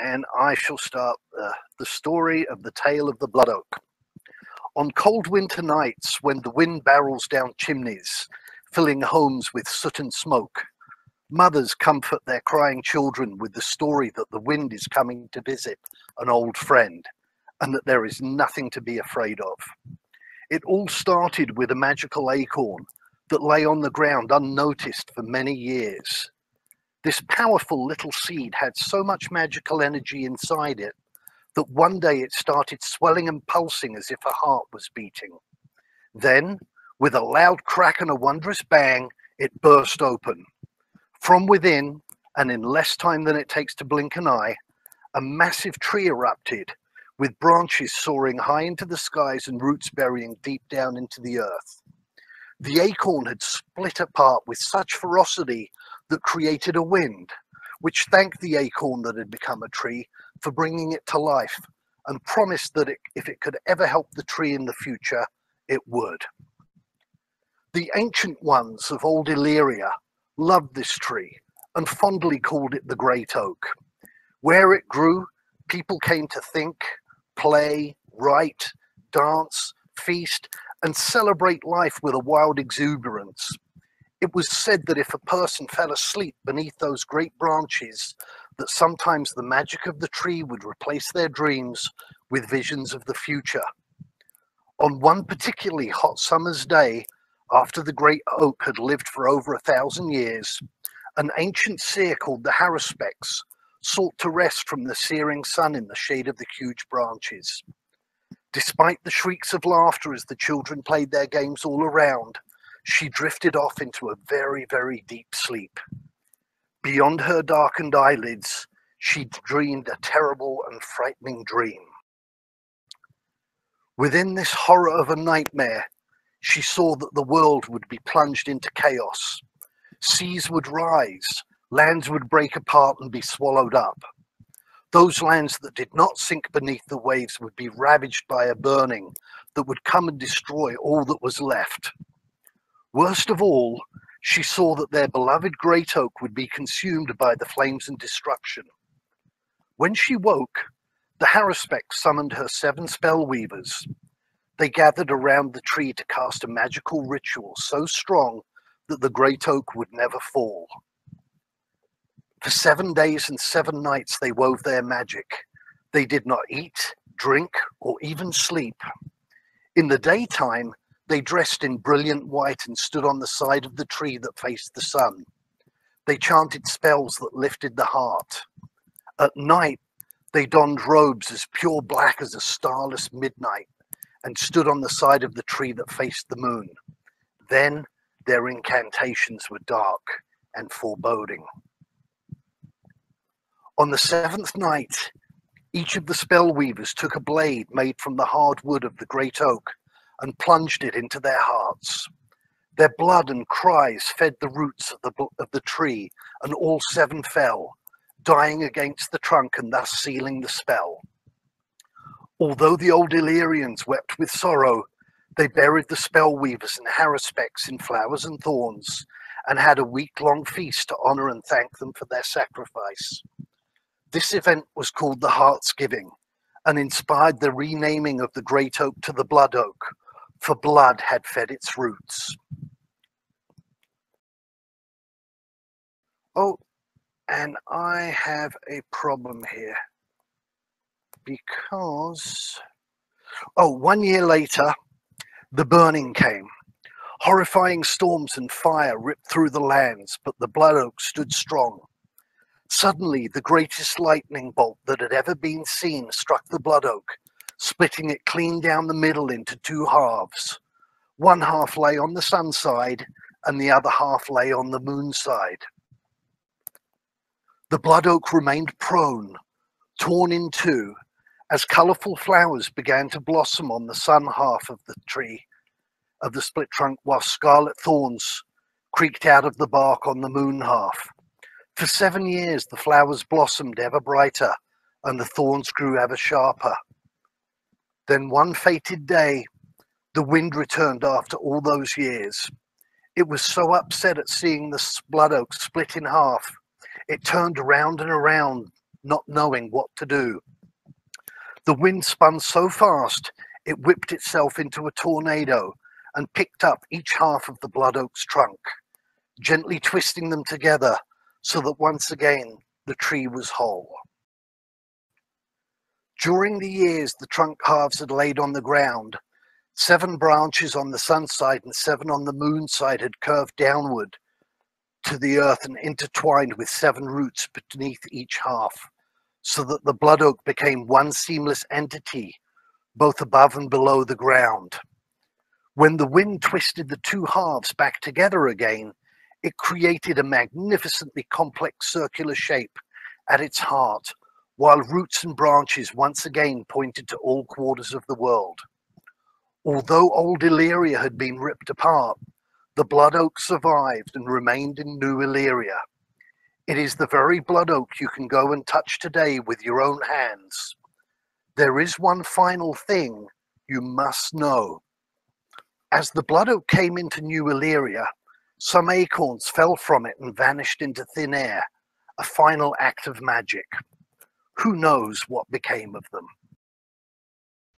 and I shall start the story of the Tale of the Bloodoak. On cold winter nights, when the wind barrels down chimneys, filling homes with soot and smoke, mothers comfort their crying children with the story that the wind is coming to visit an old friend, and that there is nothing to be afraid of. It all started with a magical acorn that lay on the ground unnoticed for many years. This powerful little seed had so much magical energy inside it that one day it started swelling and pulsing as if a heart was beating. Then, with a loud crack and a wondrous bang, it burst open. From within, and in less time than it takes to blink an eye, a massive tree erupted, with branches soaring high into the skies and roots burying deep down into the earth. The acorn had split apart with such ferocity that created a wind, which thanked the acorn that had become a tree for bringing it to life, and promised that if it could ever help the tree in the future, it would. The ancient ones of old Illyria loved this tree and fondly called it the Great Oak. Where it grew, people came to think, play, write, dance, feast, and celebrate life with a wild exuberance. It was said that if a person fell asleep beneath those great branches, that sometimes the magic of the tree would replace their dreams with visions of the future. On one particularly hot summer's day, after the great oak had lived for over 1,000 years, an ancient seer called the Haruspex sought to rest from the searing sun in the shade of the huge branches. Despite the shrieks of laughter as the children played their games all around, she drifted off into a very, very deep sleep. Beyond her darkened eyelids, she dreamed a terrible and frightening dream. Within this horror of a nightmare, she saw that the world would be plunged into chaos. Seas would rise, lands would break apart and be swallowed up. Those lands that did not sink beneath the waves would be ravaged by a burning that would come and destroy all that was left. Worst of all, she saw that their beloved great oak would be consumed by the flames and destruction. When she woke, the Haruspex summoned her 7 spell weavers. They gathered around the tree to cast a magical ritual so strong that the great oak would never fall. For 7 days and 7 nights they wove their magic. They did not eat, drink, or even sleep. In the daytime, they dressed in brilliant white and stood on the side of the tree that faced the sun. They chanted spells that lifted the heart. At night, they donned robes as pure black as a starless midnight and stood on the side of the tree that faced the moon. Then their incantations were dark and foreboding. On the 7th night, each of the spell weavers took a blade made from the hard wood of the great oak and plunged it into their hearts. Their blood and cries fed the roots of the tree, and all 7 fell, dying against the trunk and thus sealing the spell. Although the old Illyrians wept with sorrow, they buried the spell weavers and Haruspex in flowers and thorns, and had a week-long feast to honor and thank them for their sacrifice. This event was called the Heartsgiving, and inspired the renaming of the great oak to the Blood Oak, for blood had fed its roots. Oh, and I have a problem here, because, 1 year later, the burning came. Horrifying storms and fire ripped through the lands, but the Blood Oak stood strong. Suddenly, the greatest lightning bolt that had ever been seen struck the Blood Oak, splitting it clean down the middle into 2 halves. One half lay on the sun side, and the other half lay on the moon side. The Blood Oak remained prone, torn in 2, as colourful flowers began to blossom on the sun half of the tree, of the split trunk, while scarlet thorns creaked out of the bark on the moon half. For 7 years the flowers blossomed ever brighter, and the thorns grew ever sharper. Then one fated day, the wind returned after all those years. It was so upset at seeing the Blood Oak split in half, it turned around and around not knowing what to do. The wind spun so fast, it whipped itself into a tornado and picked up each half of the blood oak's trunk, gently twisting them together so that once again the tree was whole. During the years the trunk halves had laid on the ground, 7 branches on the sun side and 7 on the moon side had curved downward to the earth and intertwined with 7 roots beneath each half, so that the blood oak became one seamless entity, both above and below the ground. When the wind twisted the 2 halves back together again, it created a magnificently complex circular shape at its heart, while roots and branches once again pointed to all quarters of the world. Although old Illyria had been ripped apart, the blood oak survived and remained in New Illyria. It is the very blood oak you can go and touch today with your own hands. There is one final thing you must know. As the blood oak came into New Illyria, some acorns fell from it and vanished into thin air, a final act of magic. Who knows what became of them?